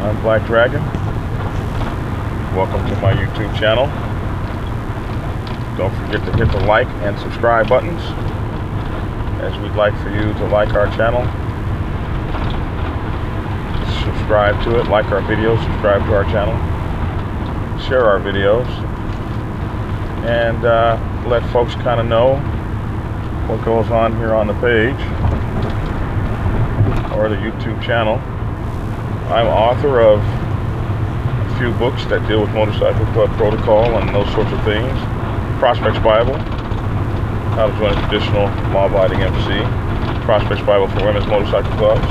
I'm Black Dragon. Welcome to my YouTube channel. Don't forget to hit the like and subscribe buttons, as we'd like for you to like our channel, subscribe to it, like our videos, subscribe to our channel, share our videos, and let folks kind of know what goes on here on the page or the YouTube channel. I'm author of a few books that deal with motorcycle club protocol and those sorts of things. Prospects Bible, How to Join a Traditional Law-Abiding MC. Prospects Bible for Women's Motorcycle Clubs.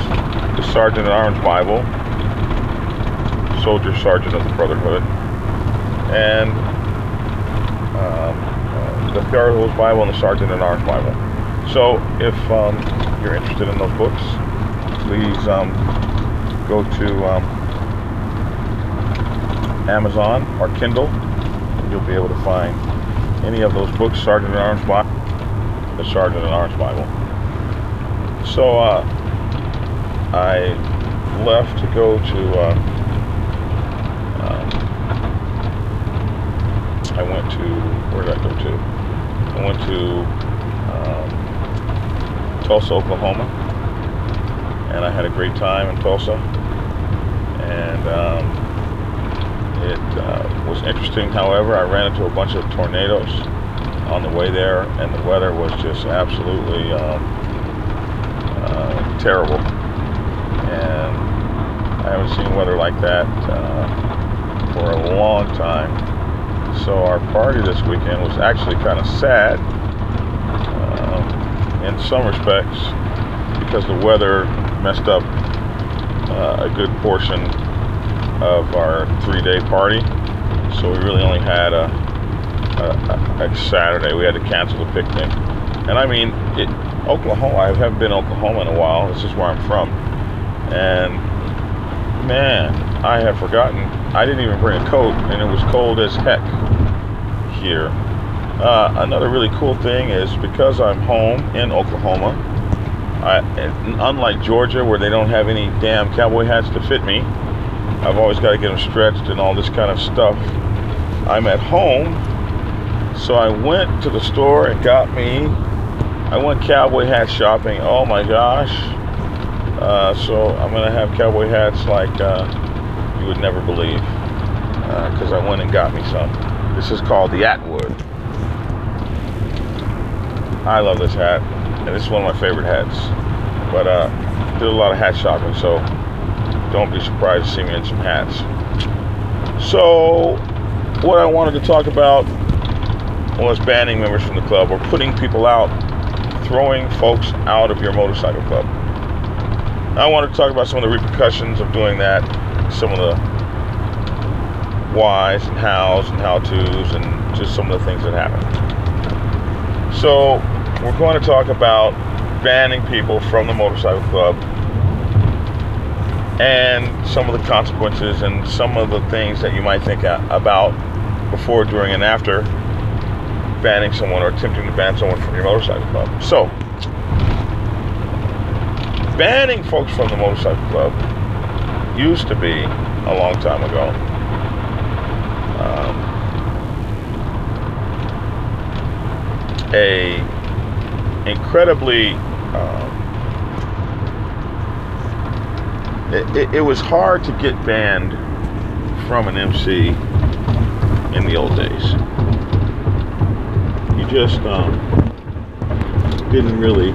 The Sergeant at Arms Bible, Soldier Sergeant of the Brotherhood. And the Theodorus Bible and the Sergeant at Arms Bible. So if you're interested in those books, please go to Amazon or Kindle, and you'll be able to find any of those books, Sergeant at Arms Bible, the Sergeant at Arms Bible. So I left to go to, I went to, where did I go to? I went to Tulsa, Oklahoma, and I had a great time in Tulsa, and it was interesting. However, I ran into a bunch of tornadoes on the way there, and the weather was just absolutely terrible, and I haven't seen weather like that for a long time. So our party this weekend was actually kind of sad in some respects, because the weather messed up a good portion of our 3-day party. So we really only had a Saturday. We had to cancel the picnic. And I mean, Oklahoma, I haven't been to Oklahoma in a while. This is where I'm from. And man, I have forgotten. I didn't even bring a coat, and it was cold as heck here. Another really cool thing is, because I'm home in Oklahoma, unlike Georgia, where they don't have any damn cowboy hats to fit me, I've always got to get them stretched and all this kind of stuff. I'm at home, so I went to the store and I went cowboy hat shopping. Oh my gosh. So I'm going to have cowboy hats like you would never believe, because I went and got me some. This is called the Atwood. I love this hat, and this is one of my favorite hats. But did a lot of hat shopping, so don't be surprised to see me in some hats. So what I wanted to talk about was banning members from the club, or putting people out, throwing folks out of your motorcycle club. I wanted to talk about some of the repercussions of doing that, some of the whys and hows and how-tos, and just some of the things that happen. So we're going to talk about banning people from the motorcycle club, and some of the consequences and some of the things that you might think about before, during, and after banning someone or attempting to ban someone from your motorcycle club. So, banning folks from the motorcycle club used to be, a long time ago, a incredibly it was hard to get banned from an MC in the old days. You just didn't really.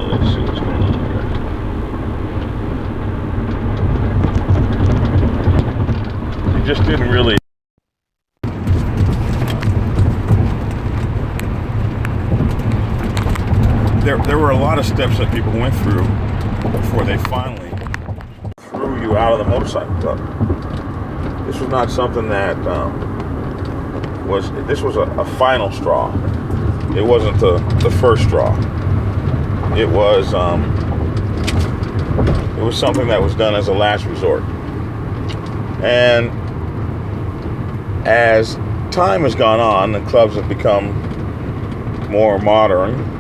Let's see what's going on here. You just didn't really. There were a lot of steps that people went through before they finally threw you out of the motorcycle club. This was not something that this was a final straw. It wasn't the first straw. It was something that was done as a last resort. And as time has gone on and clubs have become more modern,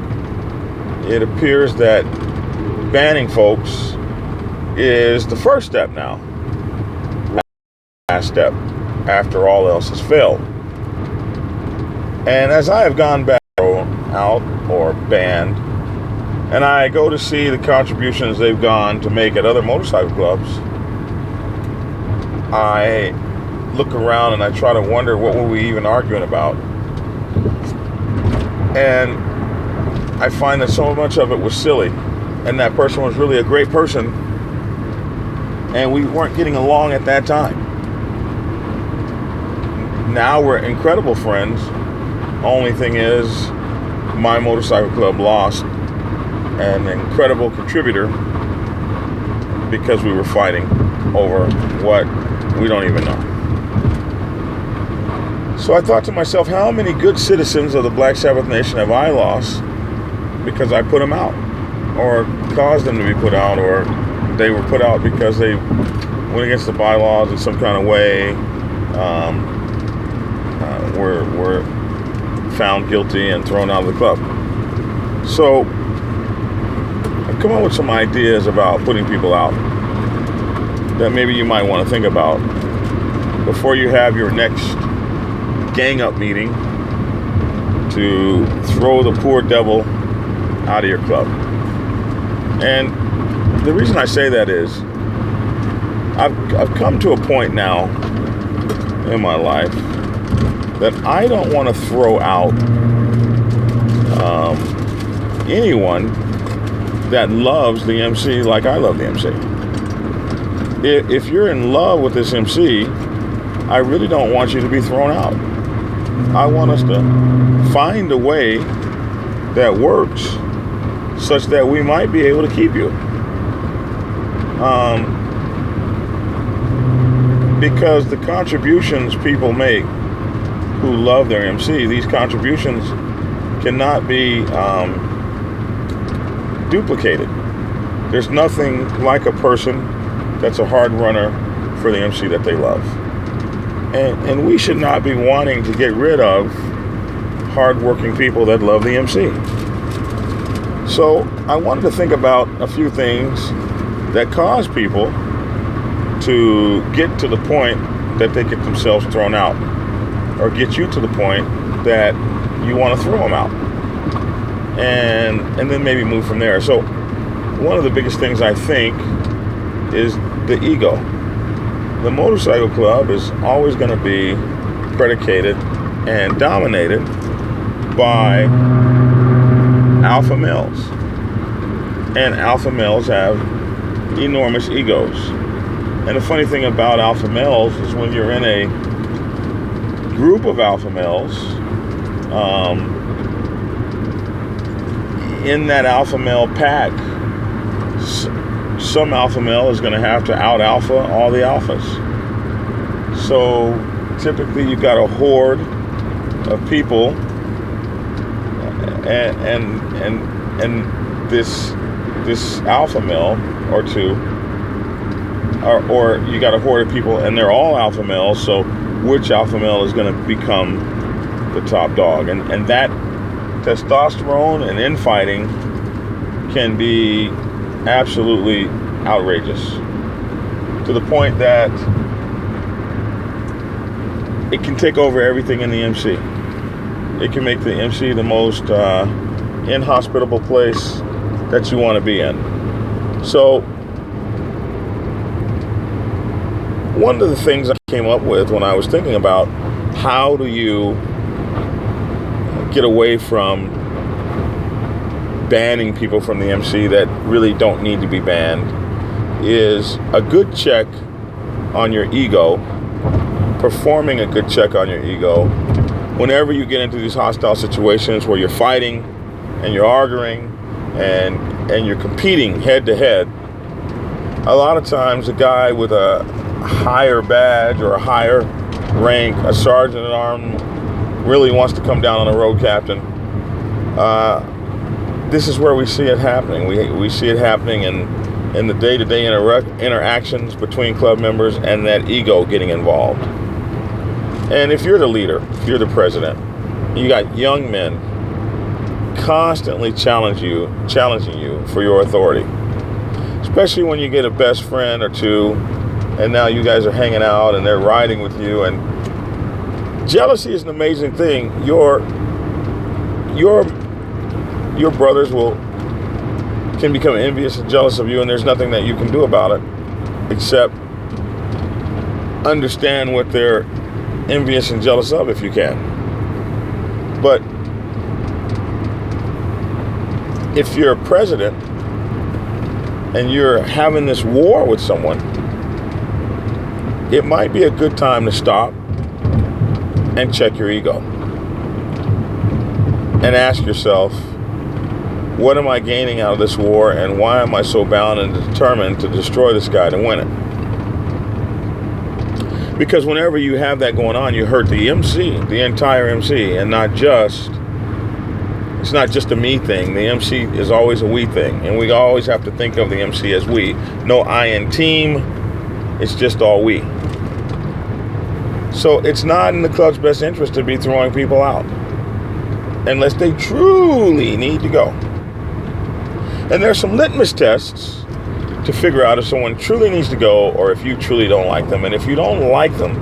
it appears that banning folks is the first step now. Last step after all else has failed. And as I have gone back out or banned, and I go to see the contributions they've gone to make at other motorcycle clubs, I look around and I try to wonder, what were we even arguing about? And I find that so much of it was silly, and that person was really a great person, and we weren't getting along at that time. Now we're incredible friends. Only thing is, my motorcycle club lost an incredible contributor because we were fighting over what we don't even know. So I thought to myself, how many good citizens of the Black Sabbath Nation have I lost because I put them out, or caused them to be put out, or they were put out because they went against the bylaws in some kind of way, were found guilty and thrown out of the club. So I've come up with some ideas about putting people out that maybe you might want to think about before you have your next gang up meeting to throw the poor devil out of your club. And the reason I say that is I've come to a point now in my life that I don't want to throw out anyone that loves the MC like I love the MC. If you're in love with this MC, I really don't want you to be thrown out. I want us to find a way that works such that we might be able to keep you. Because the contributions people make who love their MC, these contributions cannot be duplicated. There's nothing like a person that's a hard runner for the MC that they love. And we should not be wanting to get rid of hard-working people that love the MC. So I wanted to think about a few things that cause people to get to the point that they get themselves thrown out, or get you to the point that you want to throw them out, and then maybe move from there. So one of the biggest things I think is the ego. The motorcycle club is always going to be predicated and dominated by alpha males. And alpha males have enormous egos. And the funny thing about alpha males is when you're in a group of alpha males, in that alpha male pack, some alpha male is going to have to out alpha all the alphas. So typically you've got a horde of people, and this alpha male or two, or you got a horde of people and they're all alpha males. So which alpha male is going to become the top dog? And that testosterone and infighting can be absolutely outrageous, to the point that it can take over everything in the MC. It can make the MC the most inhospitable place that you want to be in. So one of the things I came up with when I was thinking about how do you get away from banning people from the MC that really don't need to be banned is a good check on your ego, performing a good check on your ego whenever you get into these hostile situations where you're fighting and you're arguing and you're competing head to head. A lot of times a guy with a higher badge or a higher rank, a sergeant at arms, really wants to come down on a road captain. This is where we see it happening. We see it happening in the day-to-day interactions between club members, and that ego getting involved. And if you're the leader, if you're the president, you got young men constantly challenging you for your authority, especially when you get a best friend or two, and now you guys are hanging out and they're riding with you. And jealousy is an amazing thing. Your brothers can become envious and jealous of you, and there's nothing that you can do about it except understand what they're envious and jealous of if you can. But if you're a president and you're having this war with someone, it might be a good time to stop and check your ego and ask yourself, what am I gaining out of this war, and why am I so bound and determined to destroy this guy to win it? Because whenever you have that going on, you hurt the MC, the entire MC, and it's not just a me thing. The MC is always a we thing, and we always have to think of the MC as we. No I in team, it's just all we. So it's not in the club's best interest to be throwing people out unless they truly need to go. And there's some litmus tests to figure out if someone truly needs to go or if you truly don't like them. And if you don't like them,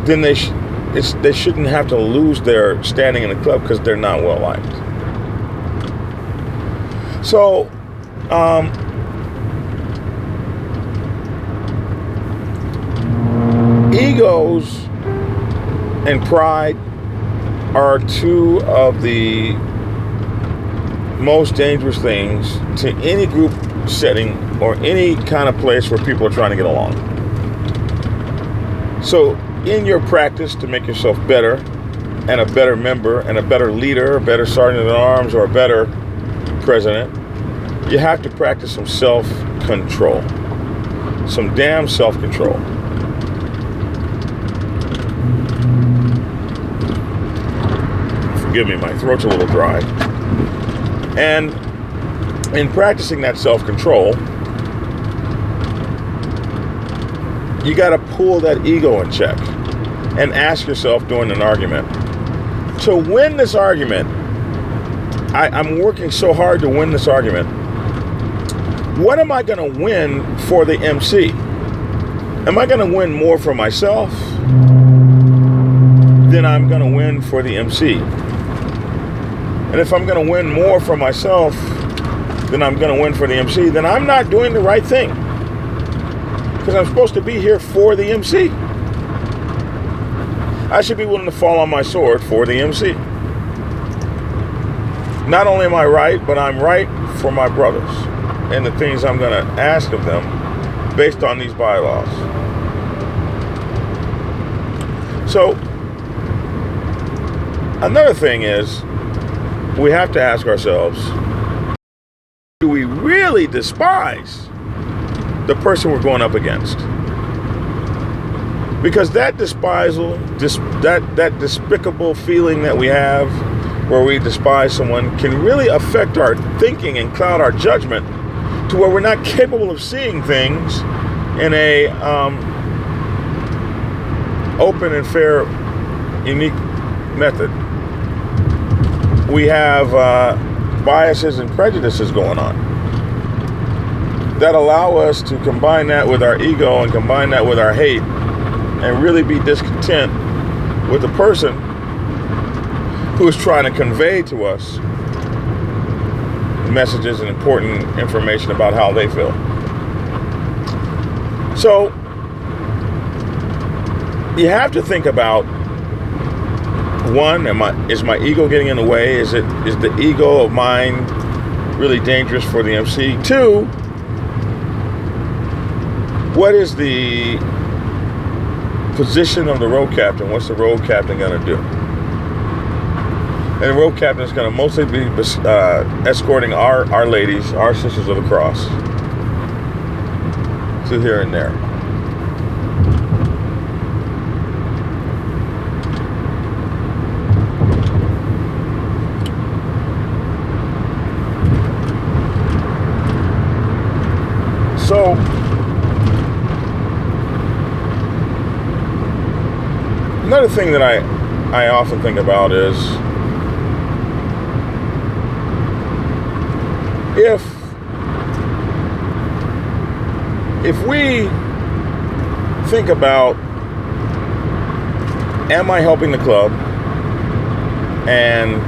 then they shouldn't have to lose their standing in the club because they're not well liked. So, egos and pride are two of the most dangerous things to any group setting or any kind of place where people are trying to get along. So in your practice to make yourself better and a better member and a better leader, a better sergeant at arms, or a better president, you have to practice some self-control. Some damn self-control. Forgive me, my throat's a little dry. And in practicing that self-control, you got to pull that ego in check and ask yourself during an argument, to win this argument, I'm working so hard to win this argument. What am I going to win for the MC? Am I going to win more for myself than I'm going to win for the MC? And if I'm going to win more for myself than I'm going to win for the MC, then I'm not doing the right thing. Because I'm supposed to be here for the MC. I should be willing to fall on my sword for the MC. Not only am I right, but I'm right for my brothers and the things I'm going to ask of them based on these bylaws. So, another thing is, we have to ask ourselves, do we really despise the person we're going up against? Because that despisal, that despicable feeling that we have where we despise someone can really affect our thinking and cloud our judgment to where we're not capable of seeing things in a open and fair, unique method. We have biases and prejudices going on that allow us to combine that with our ego and combine that with our hate and really be discontent with the person who is trying to convey to us messages and important information about how they feel. So you have to think about, one, is my ego getting in the way? Is the ego of mine really dangerous for the MC? Two, what is the position of the road captain? What's the road captain going to do? And the road captain is going to mostly be escorting our ladies, our sisters of the cross, to here and there. So, another thing that I often think about is if we think about, am I helping the club? And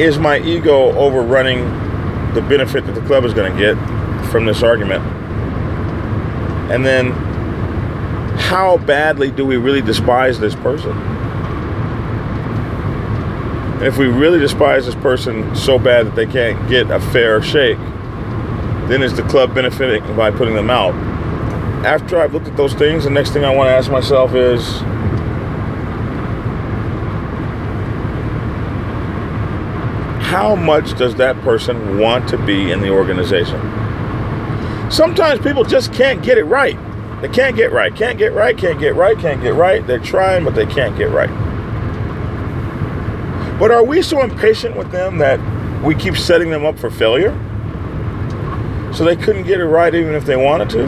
is my ego overrunning the benefit that the club is going to get from this argument? And then, how badly do we really despise this person? And if we really despise this person so bad that they can't get a fair shake, then is the club benefiting by putting them out? After I've looked at those things, the next thing I want to ask myself is, how much does that person want to be in the organization? Sometimes people just can't get it right. They can't get right, can't get right, can't get right, can't get right. They're trying, but they can't get right. But are we so impatient with them that we keep setting them up for failure? So they couldn't get it right even if they wanted to?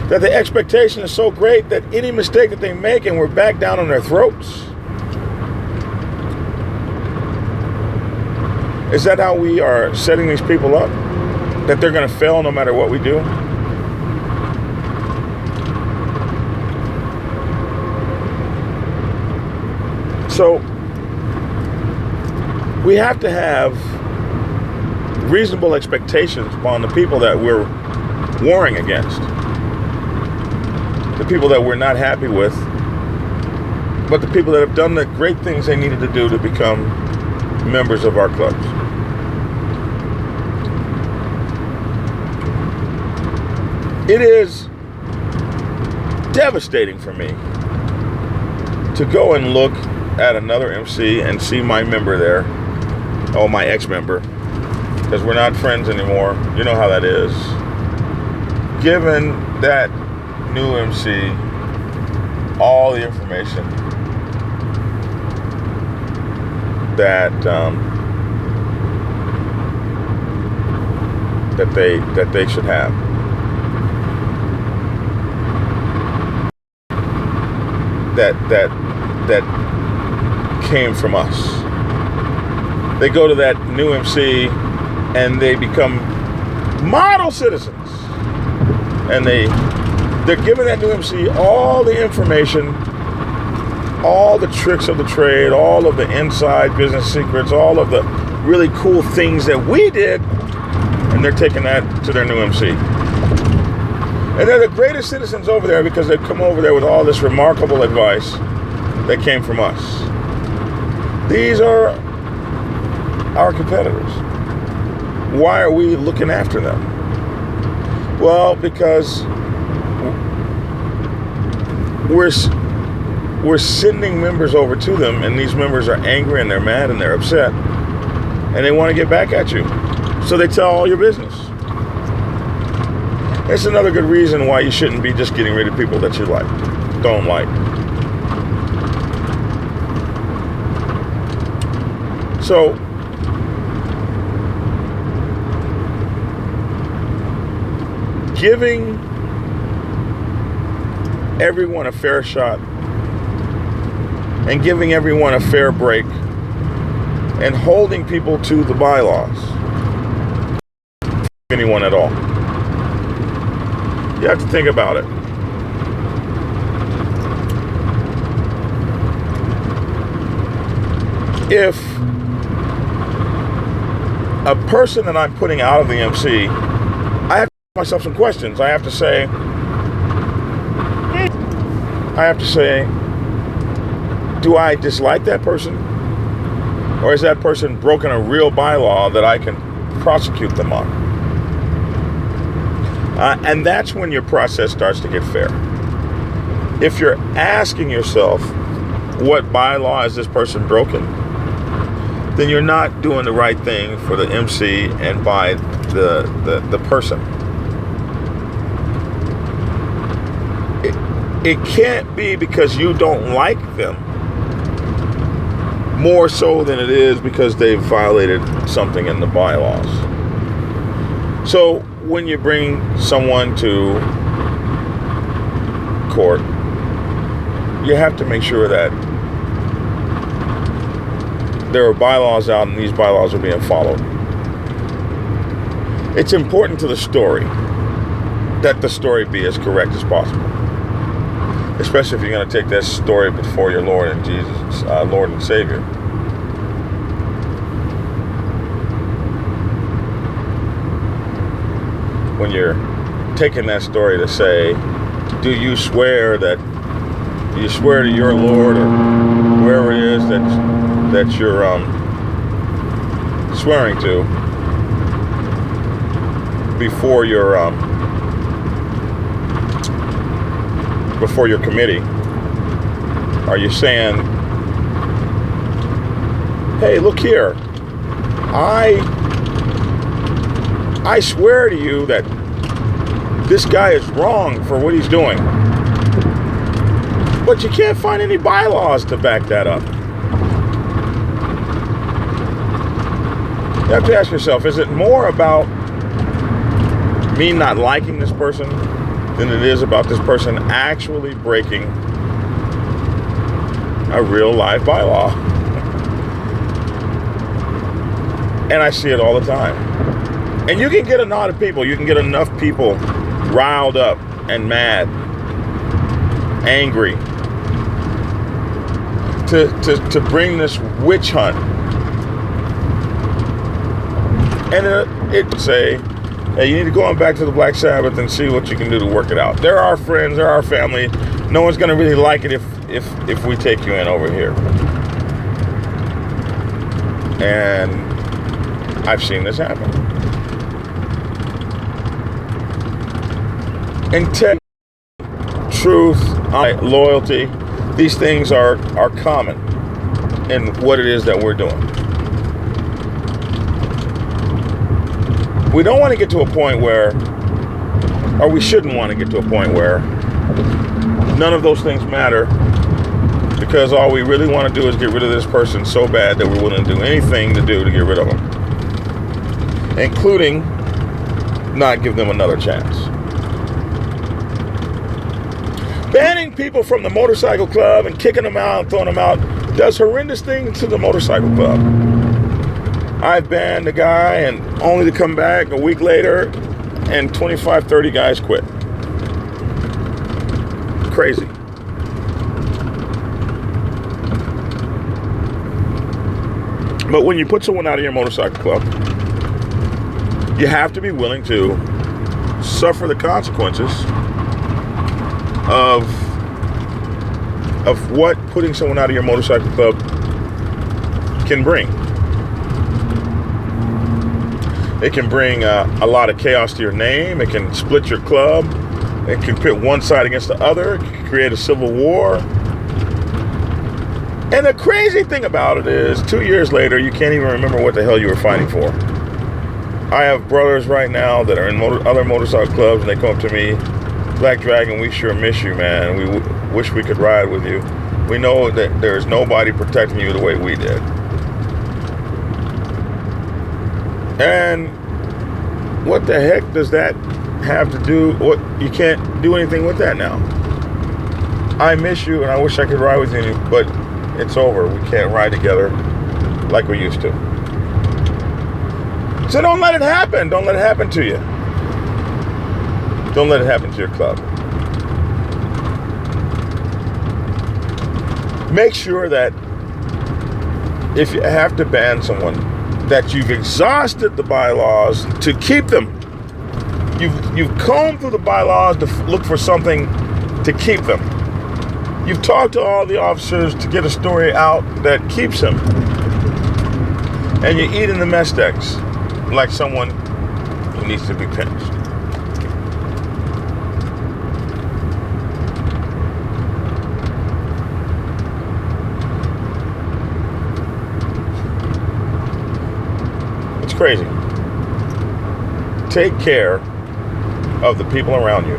That the expectation is so great that any mistake that they make and we're back down on their throats? Is that how we are setting these people up? That they're going to fail no matter what we do? So, we have to have reasonable expectations upon the people that we're warring against. The people that we're not happy with, but the people that have done the great things they needed to do to become members of our clubs. It is devastating for me to go and look at another MC and see my member there, oh, my ex-member, because we're not friends anymore. You know how that is. Giving that new MC all the information that they should have. That came from us. They go to that new MC and they become model citizens, and they're giving that new MC all the information, all the tricks of the trade, all of the inside business secrets, all of the really cool things that we did, and they're taking that to their new MC. And they're the greatest citizens over there because they've come over there with all this remarkable advice that came from us. These are our competitors. Why are we looking after them? Well, because we're sending members over to them, and these members are angry and they're mad and they're upset, and they want to get back at you. So they tell all your business. It's another good reason why you shouldn't be just getting rid of people that you don't like. So, giving everyone a fair shot and giving everyone a fair break and holding people to the bylaws, anyone at all. You have to think about it. If a person that I'm putting out of the MC, I have to ask myself some questions. I have to say, do I dislike that person? Or has that person broken a real bylaw that I can prosecute them on? And that's when your process starts to get fair. If you're asking yourself, what bylaw has this person broken? Then you're not doing the right thing for the MC and by the person. It can't be because you don't like them more so than it is because they've violated something in the bylaws. So when you bring someone to court, you have to make sure that there are bylaws out, and these bylaws are being followed. It's important to the story that the story be as correct as possible, especially if you're going to take that story before your Lord and Jesus, Lord and Savior. When you're taking that story to say, do you swear to your Lord or whoever it is that you're swearing to before your committee? Are you saying, hey, look here, I swear to you that this guy is wrong for what he's doing, but you can't find any bylaws to back that up? You have to ask yourself, is it more about me not liking this person than it is about this person actually breaking a real life bylaw? And I see it all the time. And you can get a lot of people, you can get enough people riled up and mad, angry, to bring this witch hunt. And it say, hey, you need to go on back to the Black Sabbath and see what you can do to work it out. They're our friends, they're our family. No one's going to really like it if we take you in over here. And I've seen this happen. Integrity, truth, loyalty, these things are common in what it is that we're doing. We don't want to get to a point where, or we shouldn't want to get to a point where none of those things matter, because all we really want to do is get rid of this person so bad that we're willing to do anything to get rid of them, including not give them another chance. Banning people from the motorcycle club and kicking them out and throwing them out does horrendous things to the motorcycle club. I've banned a guy and only to come back a week later and 25, 30 guys quit. Crazy. But when you put someone out of your motorcycle club, you have to be willing to suffer the consequences of what putting someone out of your motorcycle club can bring. It can bring a lot of chaos to your name. It can split your club. It can pit one side against the other. It can create a civil war. And the crazy thing about it is, 2 years later, you can't even remember what the hell you were fighting for. I have brothers right now that are in other motorcycle clubs, and they come up to me, Black Dragon, we sure miss you, man. We wish we could ride with you. We know that there's nobody protecting you the way we did. And what the heck does that have to do? What, you can't do anything with that now. I miss you and I wish I could ride with you, but it's over. We can't ride together like we used to. So don't let it happen. Don't let it happen to you. Don't let it happen to your club. Make sure that if you have to ban someone, that you've exhausted the bylaws to keep them. You've combed through the bylaws to look for something to keep them. You've talked to all the officers to get a story out that keeps them. And you're eating the mess decks like someone who needs to be pinched. It's crazy. Take care of the people around you.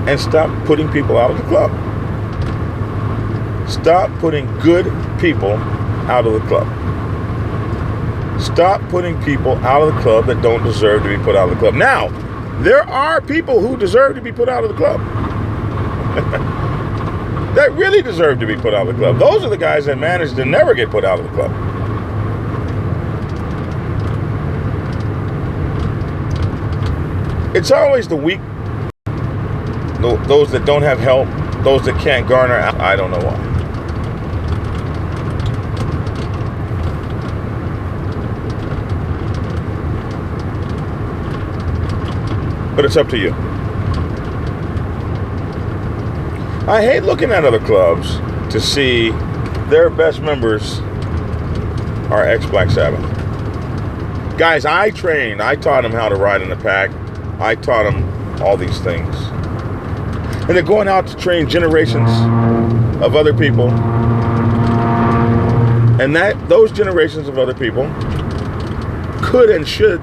And stop putting people out of the club. Stop putting good people out of the club. Stop putting people out of the club that don't deserve to be put out of the club. Now, there are people who deserve to be put out of the club. that really deserve to be put out of the club. Those are the guys that manage to never get put out of the club. It's always the weak, those that don't have help, those that can't garner. I don't know why. But it's up to you. I hate looking at other clubs to see their best members are ex-Black Sabbath. Guys, I trained. I taught them how to ride in the pack. I taught them all these things. And they're going out to train generations of other people. And those generations of other people could and should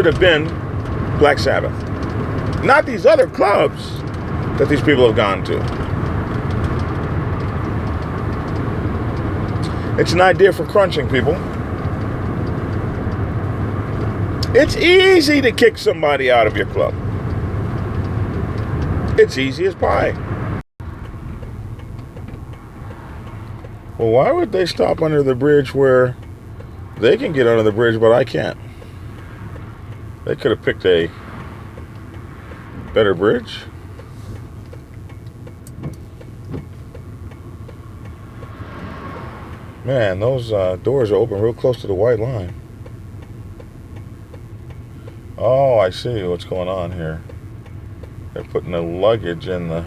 have been Black Sabbath. Not these other clubs that these people have gone to. It's an idea for crunching, people. It's easy to kick somebody out of your club. It's easy as pie. Well, why would they stop under the bridge where they can get under the bridge, but I can't? They could have picked a better bridge. Man, those doors are open real close to the white line. Oh, I see what's going on here. They're putting the luggage in the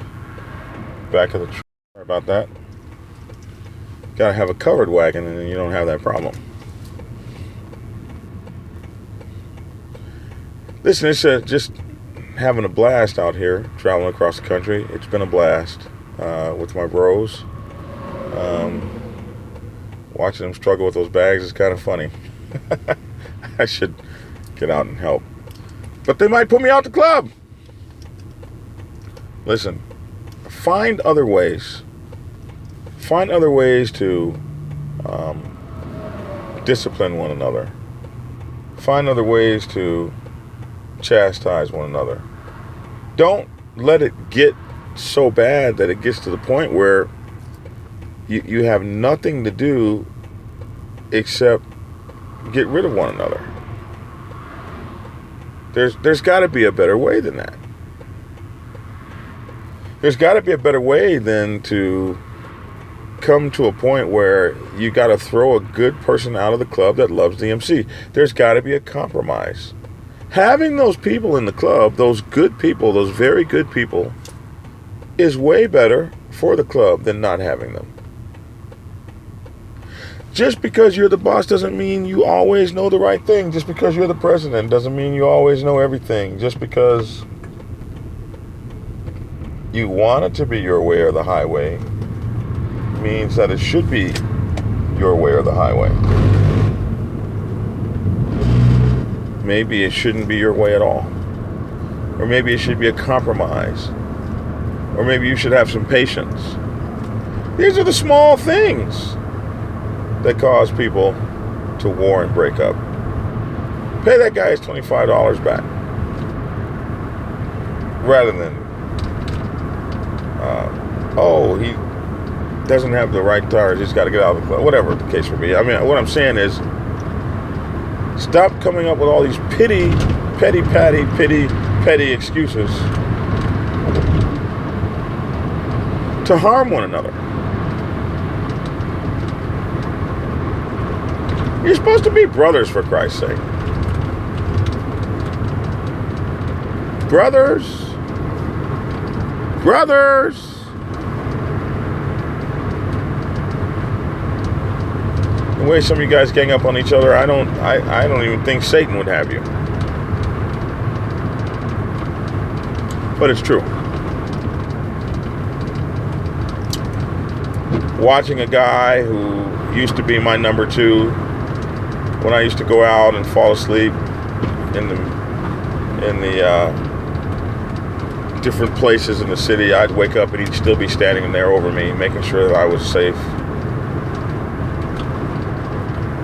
back of the truck. Sorry about that. Gotta have a covered wagon and then you don't have that problem. Listen, it's just having a blast out here, traveling across the country. It's been a blast with my bros. Watching them struggle with those bags is kind of funny. I should get out and help. But they might put me out the club. Listen, find other ways. Find other ways to discipline one another. Find other ways to chastise one another. Don't let it get so bad that it gets to the point where you have nothing to do except get rid of one another. There's got to be a better way than that. There's got to be a better way than to come to a point where you got to throw a good person out of the club that loves the MC. There's got to be a compromise. Having those people in the club, those good people, those very good people, is way better for the club than not having them. Just because you're the boss doesn't mean you always know the right thing. Just because you're the president doesn't mean you always know everything. Just because you want it to be your way or the highway means that it should be your way or the highway. Maybe it shouldn't be your way at all. Or maybe it should be a compromise. Or maybe you should have some patience. These are the small things that cause people to war and break up. Pay that guy his $25 back. Rather than, he doesn't have the right tires, he's got to get out of the club. Whatever the case may be. I mean, what I'm saying is, stop coming up with all these petty excuses to harm one another. You're supposed to be brothers, for Christ's sake. Brothers. The way some of you guys gang up on each other, I don't even think Satan would have you. But it's true. Watching a guy who used to be my number two, when I used to go out and fall asleep in the different places in the city, I'd wake up and he'd still be standing there over me, making sure that I was safe.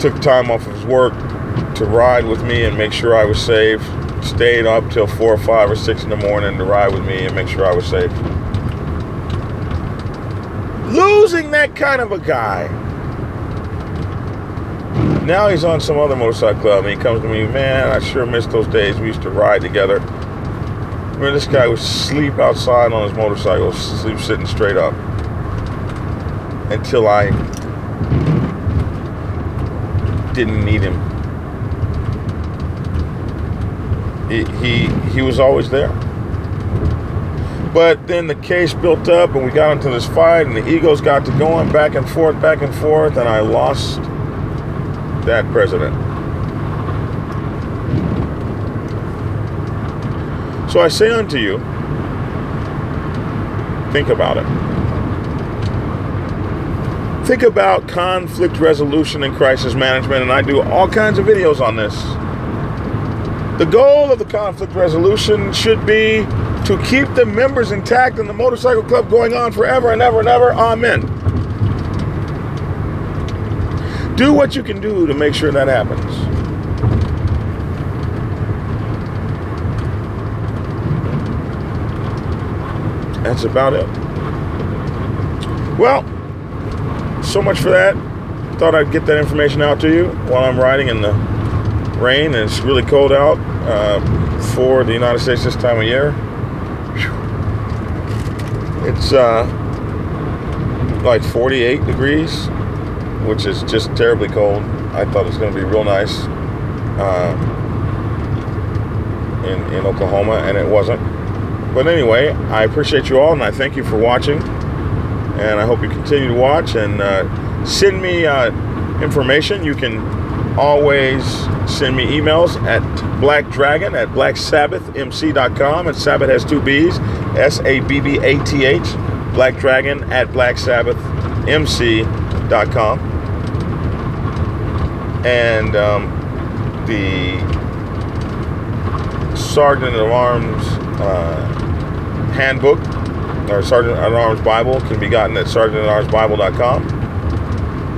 Took time off of his work to ride with me and make sure I was safe. Stayed up till 4 or 5 or 6 in the morning to ride with me and make sure I was safe. Losing that kind of a guy. Now he's on some other motorcycle club, and he comes to me, man, I sure miss those days we used to ride together. Man, this guy would sleep outside on his motorcycle, sleep sitting straight up, until I didn't need him. He was always there. But then the case built up, and we got into this fight, and the egos got to going back and forth, and I lost that president. So I say unto you, think about it. Think about conflict resolution and crisis management, and I do all kinds of videos on this. The goal of the conflict resolution should be to keep the members intact and the motorcycle club going on forever and ever and ever. Amen. Do what you can do to make sure that happens. That's about it. Well, so much for that. Thought I'd get that information out to you while I'm riding in the rain, and it's really cold out for the United States this time of year. It's like 48 degrees, which is just terribly cold. I thought it was going to be real nice in Oklahoma, and it wasn't. But anyway, I appreciate you all, and I thank you for watching, and I hope you continue to watch, and send me information. You can always send me emails at blackdragon@blacksabbathmc.com, and Sabbath has two B's, SABBATH, blackdragon@blacksabbathmc.com. And the Sergeant at Arms handbook, or Sergeant at Arms Bible, can be gotten at sergeantatarmsbible.com,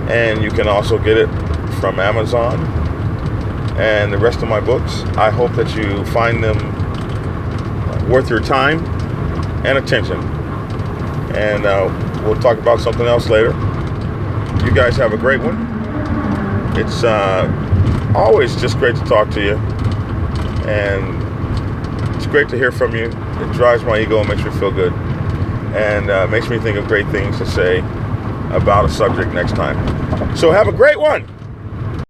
and you can also get it from Amazon. And the rest of my books, I hope that you find them worth your time and attention. And we'll talk about something else later. You guys have a great one. It's always just great to talk to you, and it's great to hear from you. It drives my ego and makes me feel good, and makes me think of great things to say about a subject next time. So have a great one.